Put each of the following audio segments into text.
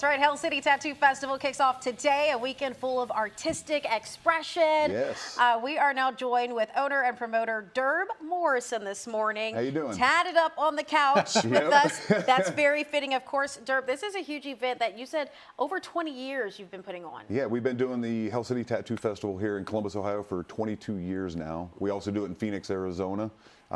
That's right. Hell City Tattoo Festival kicks off today, a weekend full of artistic expression. Yes. We are now joined with owner and promoter Durb Morrison this morning. How you doing? Tatted up on the couch with us. That's very fitting, of course. Durb, this is a huge event that you said over 20 years you've been putting on. Yeah, we've been doing the Hell City Tattoo Festival here in Columbus, Ohio for 22 years now. We also do it in Phoenix, Arizona.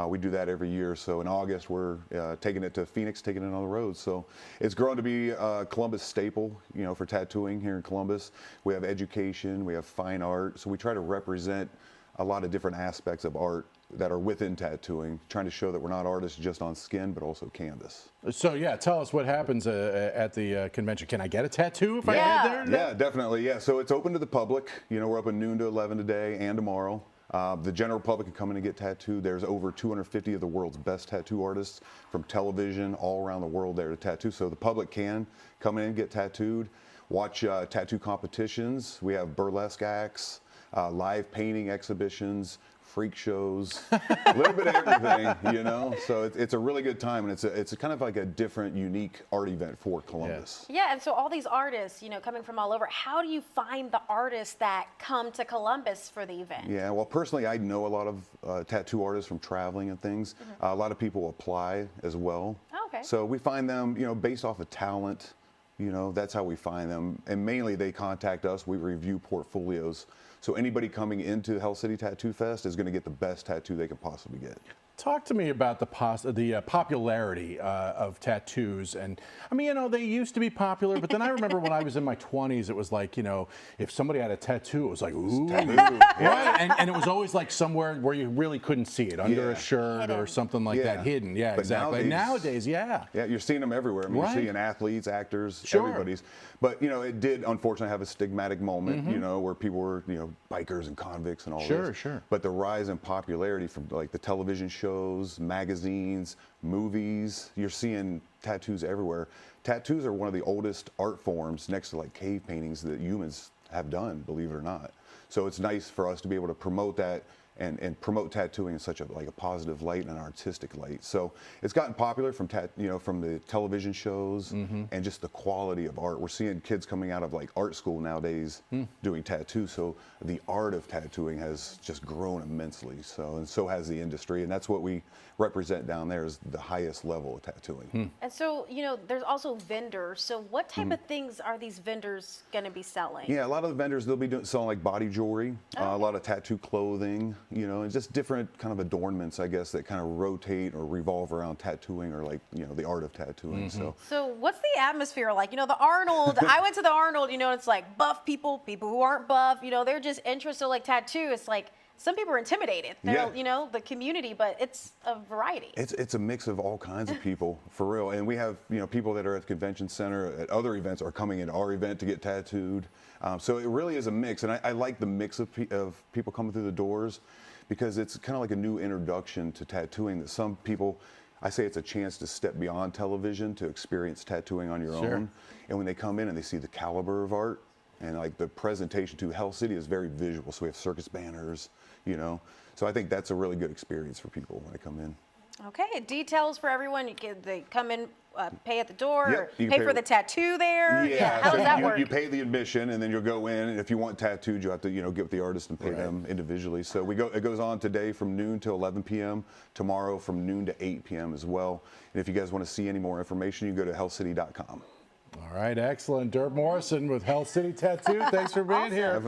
We do that every year. So in August, we're taking it to Phoenix, taking it on the road. So it's grown to be a Columbus staple, for tattooing here in Columbus. We have education, we have fine art. So we try to represent a lot of different aspects of art that are within tattooing, trying to show that we're not artists just on skin, but also canvas. So yeah, tell us what happens at the convention. Can I get a tattoo if I get there? Yeah, definitely. Yeah, so it's open to the public. We're open noon to 11 today and tomorrow. The general public can come in and get tattooed. There's over 250 of the world's best tattoo artists from television all around the world there to tattoo. So the public can come in and get tattooed, watch tattoo competitions. We have burlesque acts, live painting exhibitions, freak shows, a little bit of everything, So it's a really good time, and it's kind of like a different, unique art event for Columbus. Yeah, and so all these artists, coming from all over, how do you find the artists that come to Columbus for the event? Yeah, well, personally, I know a lot of tattoo artists from traveling and things. A lot of people apply as well. Oh, okay. So we find them, based off of talent. That's how we find them. And mainly they contact us. We review portfolios. So anybody coming into Hell City Tattoo Fest is going to get the best tattoo they could possibly get. Talk to me about the popularity of tattoos. And I mean, they used to be popular, but then I remember when I was in my 20s, it was like, if somebody had a tattoo, it was like, ooh. Right? And it was always like somewhere where you really couldn't see it, under a shirt or something like that, hidden. Yeah, but exactly. Nowadays, yeah, you're seeing them everywhere. I mean, you're seeing athletes, actors, everybody's. But, it did unfortunately have a stigmatic moment, where people were, bikers and convicts and all this. Sure. But the rise in popularity from like the television shows, magazines, movies, you're seeing tattoos everywhere. Tattoos are one of the oldest art forms next to like cave paintings that humans have done, believe it or not. So it's nice for us to be able to promote that and promote tattooing in such a positive light and an artistic light. So it's gotten popular from from the television shows and just the quality of art. We're seeing kids coming out of like art school nowadays doing tattoos. So the art of tattooing has just grown immensely. And so has the industry, and that's what we represent down there, is the highest level of tattooing. And so, there's also vendors. So what type of things are these vendors going to be selling? Yeah, a lot of the vendors, they'll be selling like body jewelry, a lot of tattoo clothing, and just different kind of adornments, I guess, that kind of rotate or revolve around tattooing or like, the art of tattooing. So what's the atmosphere like? The Arnold, I went to the Arnold, it's like buff people who aren't buff, they're just interested, like tattoo. It's like, some people are intimidated. They're, the community, but it's a variety. It's a mix of all kinds of people, for real. And we have, people that are at the convention center, at other events, are coming into our event to get tattooed. So it really is a mix. And I like the mix of people coming through the doors, because it's kind of like a new introduction to tattooing that some people, I say it's a chance to step beyond television to experience tattooing on your own. And when they come in and they see the caliber of art, and like the presentation to Hell City is very visual. So we have circus banners, So I think that's a really good experience for people when they come in. Okay, details for everyone. They come in, pay at the door, or you pay for the tattoo there. Yeah, how does that work? You pay the admission, and then you'll go in. And if you want tattooed, you have to, get with the artist and pay them individually. So it goes on today from noon to 11 p.m. Tomorrow from noon to 8 p.m. as well. And if you guys want to see any more information, you can go to hellcity.com. All right, excellent. Durb Morrison with Hell City Tattoo. Thanks for being here.